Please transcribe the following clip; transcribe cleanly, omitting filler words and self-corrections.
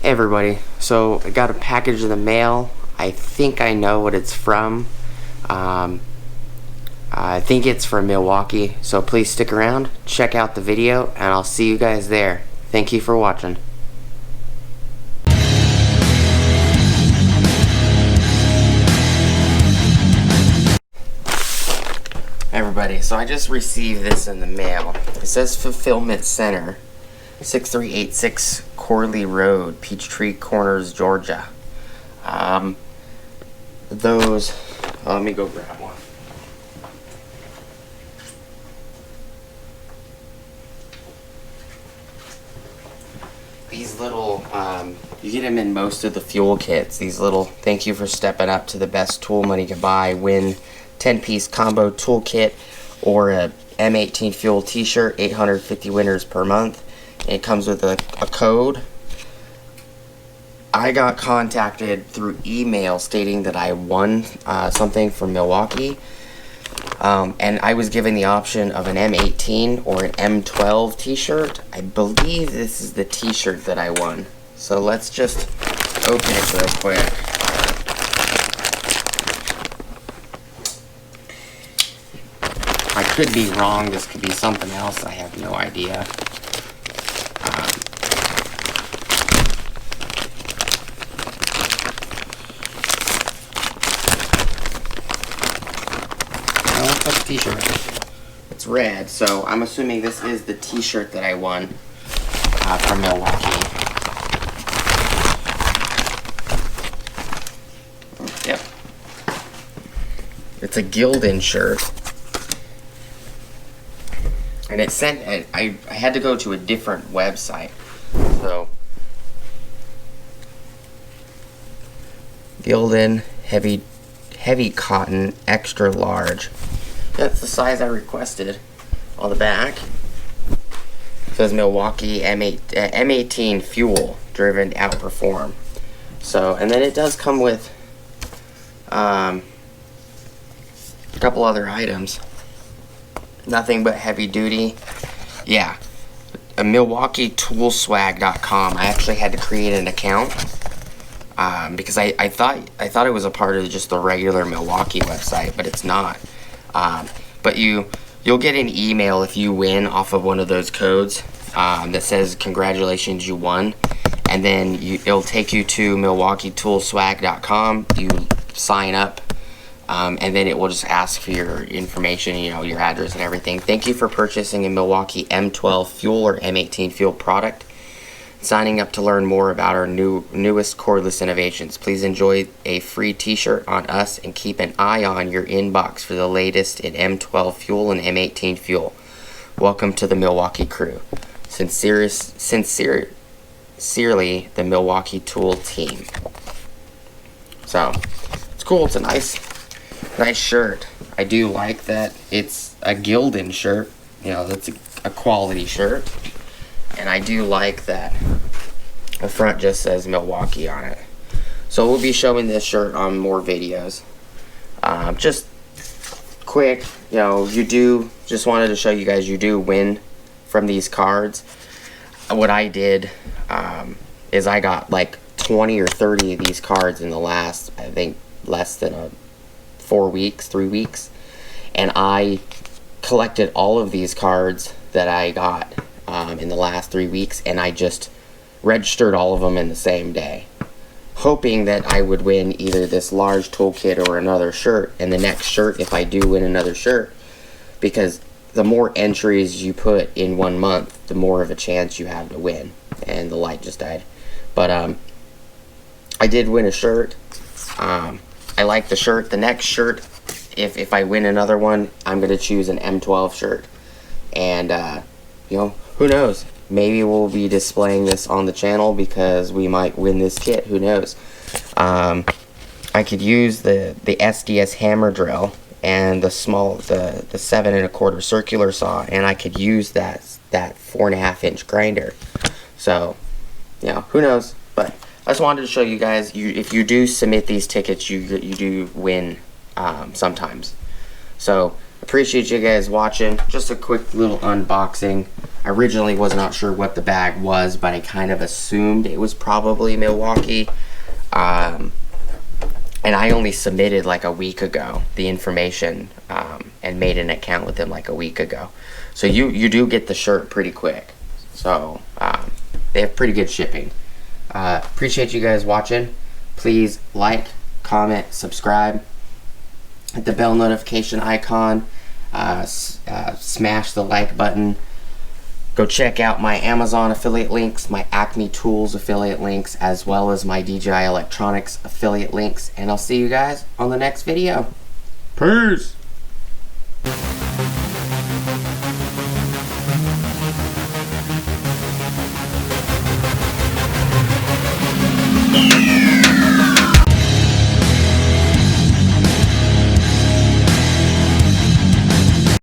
Everybody, so I got a package in the mail. I think I know what it's from. I think it's from Milwaukee, so please stick around, check out the video, and I'll see you guys there. Thank you for watching. Everybody, so I just received this in the mail. It says Fulfillment Center, 6386 Corley Road, Peachtree Corners, Georgia. Let me go grab one. These little, you get them in most of the fuel kits. These little, thank you for stepping up to the best tool money can buy, win 10-piece combo toolkit or a M18 fuel t-shirt, 850 winners per month. It comes with a code. I got contacted through email stating that I won something from Milwaukee, and I was given the option of an M18 or an M12 t-shirt. I believe this is the t-shirt that I won. So let's just open it real quick. I could be wrong. This could be something else. I have no idea. T-shirt. It's red, so I'm assuming this is the t-shirt that I won from Milwaukee. Yep. It's a Gildan shirt. And it sent, I had to go to a different website. So, Gildan heavy cotton, extra large. That's the size I requested. On the back, it says Milwaukee M18 fuel driven outperform. So, and then it does come with a couple other items. Nothing but heavy duty. Yeah, a MilwaukeeToolSwag.com. I actually had to create an account because I thought it was a part of just the regular Milwaukee website, but it's not. But you'll get an email if you win off of one of those codes that says congratulations, you won, and then it'll take you to MilwaukeeToolSwag.com. You sign up, and then it will just ask for your information, your address and everything. Thank you for purchasing a Milwaukee M12 fuel or M18 fuel product. Signing up to learn more about our newest cordless innovations. Please enjoy a free t-shirt on us and keep an eye on your inbox for the latest in M12 fuel and M18 fuel. Welcome to the Milwaukee crew. Sincerely, the Milwaukee Tool team. So, it's cool. It's a nice shirt. I do like that it's a Gildan shirt. That's a quality shirt. And I do like that the front just says Milwaukee on it. So we'll be showing this shirt on more videos. Just quick, just wanted to show you guys you do win from these cards. What I did is I got like 20 or 30 of these cards in the last, I think, less than 3 weeks. And I collected all of these cards that I got in the last 3 weeks, and I just registered all of them in the same day, hoping that I would win either this large toolkit or another shirt. And the next shirt, if I do win another shirt, because the more entries you put in 1 month, the more of a chance you have to win. And the light just died, but I did win a shirt. I like the shirt. The next shirt, if I win another one, I'm gonna choose an M12 shirt. And who knows? Maybe we'll be displaying this on the channel because we might win this kit. Who knows? I could use the SDS hammer drill and the 7 1/4 circular saw, and I could use that 4.5 inch grinder. So, who knows? But I just wanted to show you guys. If you do submit these tickets, you do win sometimes. So appreciate you guys watching. Just a quick little unboxing. I originally was not sure what the bag was, but I kind of assumed it was probably Milwaukee. And I only submitted like a week ago the information and made an account with them like a week ago. So you do get the shirt pretty quick. So they have pretty good shipping. Appreciate you guys watching. Please like, comment, subscribe. Hit the bell notification icon. Smash the like button. Go check out my Amazon affiliate links, my Acme Tools affiliate links, as well as my DJI Electronics affiliate links. And I'll see you guys on the next video. Peace! Yeah.